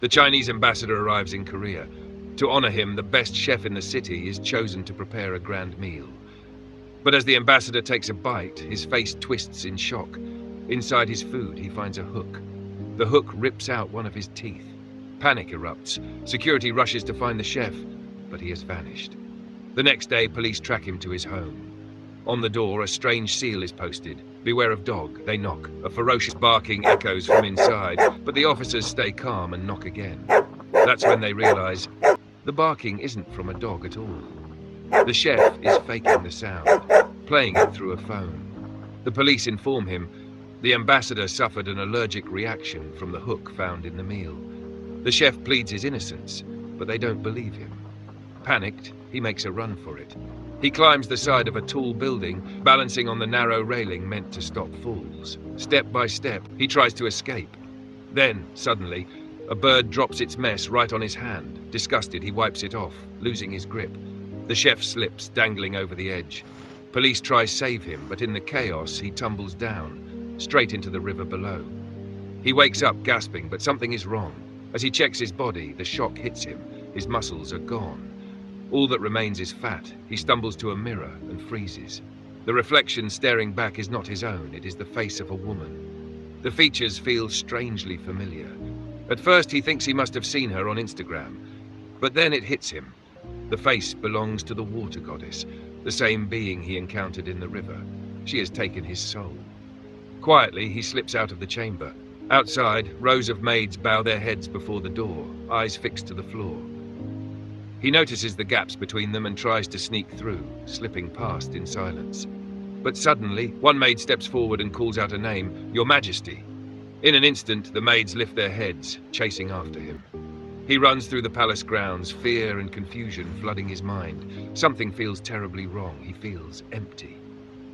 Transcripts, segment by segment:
The Chinese ambassador arrives in Korea. To honor him, the best chef in the city is chosen to prepare a grand meal. But as the ambassador takes a bite, his face twists in shock. Inside his food, he finds a hook. The hook rips out one of his teeth. Panic erupts. Security rushes to find the chef, but he has vanished. The next day, police track him to his home. On the door, a strange seal is posted. Beware of dog. They knock. A ferocious barking echoes from inside, but the officers stay calm and knock again. That's when they realize the barking isn't from a dog at all. The chef is faking the sound, playing it through a phone. The police inform him the ambassador suffered an allergic reaction from the hook found in the meal. The chef pleads his innocence, but they don't believe him. Panicked, he makes a run for it. He climbs the side of a tall building, balancing on the narrow railing meant to stop falls. Step by step, he tries to escape. Then, suddenly, a bird drops its mess right on his hand. Disgusted, he wipes it off, losing his grip. The chef slips, dangling over the edge. Police try save him, but in the chaos, he tumbles down, straight into the river below. He wakes up gasping, but something is wrong. As he checks his body, the shock hits him. His muscles are gone. All that remains is fat. He stumbles to a mirror and freezes. The reflection staring back is not his own, it is the face of a woman. The features feel strangely familiar. At first he thinks he must have seen her on Instagram, but then it hits him. The face belongs to the water goddess, the same being he encountered in the river. She has taken his soul. Quietly, he slips out of the chamber. Outside, rows of maids bow their heads before the door, eyes fixed to the floor. He notices the gaps between them and tries to sneak through, slipping past in silence. But suddenly, one maid steps forward and calls out a name, "Your Majesty." In an instant, the maids lift their heads, chasing after him. He runs through the palace grounds, fear and confusion flooding his mind. Something feels terribly wrong. He feels empty.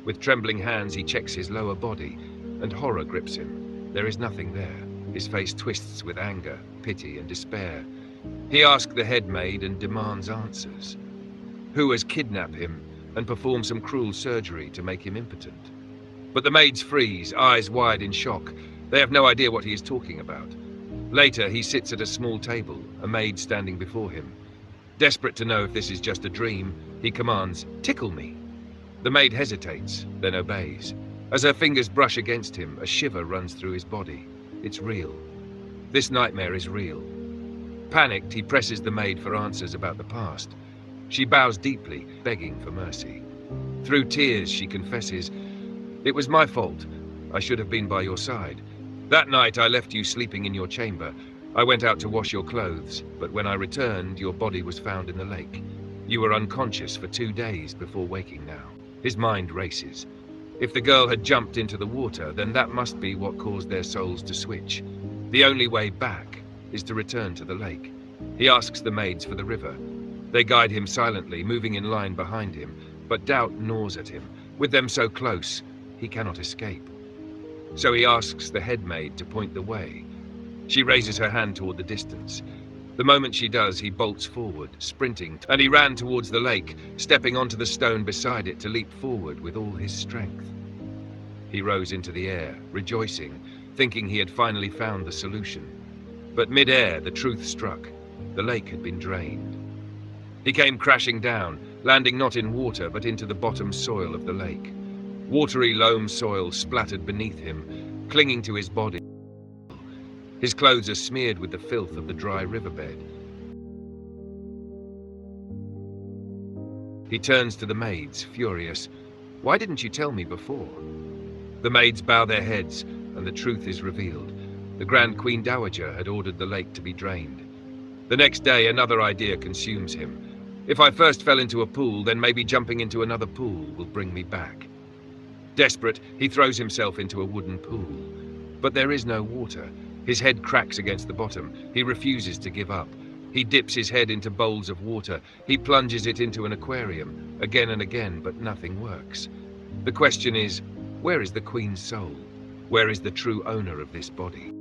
With trembling hands, he checks his lower body, and horror grips him. There is nothing there. His face twists with anger, pity, and despair. He asks the head maid and demands answers. Who has kidnapped him and performed some cruel surgery to make him impotent? But the maids freeze, eyes wide in shock. They have no idea what he is talking about. Later, he sits at a small table, a maid standing before him. Desperate to know if this is just a dream, he commands, "Tickle me." The maid hesitates, then obeys. As her fingers brush against him, a shiver runs through his body. It's real. This nightmare is real. Panicked, he presses the maid for answers about the past. She bows deeply, begging for mercy. Through tears, she confesses, "It was my fault. I should have been by your side. That night, I left you sleeping in your chamber. I went out to wash your clothes, but when I returned, your body was found in the lake. You were unconscious for 2 days before waking now." His mind races. If the girl had jumped into the water, then that must be what caused their souls to switch. The only way back is to return to the lake. He asks the maids for the river. They guide him silently, moving in line behind him, but doubt gnaws at him. With them so close, he cannot escape. So he asks the head maid to point the way. She raises her hand toward the distance. The moment she does, he bolts forward, sprinting, and he ran towards the lake, stepping onto the stone beside it to leap forward with all his strength. He rose into the air, rejoicing, thinking he had finally found the solution. But mid-air, the truth struck. The lake had been drained. He came crashing down, landing not in water, but into the bottom soil of the lake. Watery loam soil splattered beneath him, clinging to his body. His clothes are smeared with the filth of the dry riverbed. He turns to the maids, furious. "Why didn't you tell me before?" The maids bow their heads, and the truth is revealed. The Grand Queen Dowager had ordered the lake to be drained. The next day, another idea consumes him. If I first fell into a pool, then maybe jumping into another pool will bring me back. Desperate, he throws himself into a wooden pool. But there is no water. His head cracks against the bottom. He refuses to give up. He dips his head into bowls of water. He plunges it into an aquarium, again and again, but nothing works. The question is, where is the Queen's soul? Where is the true owner of this body?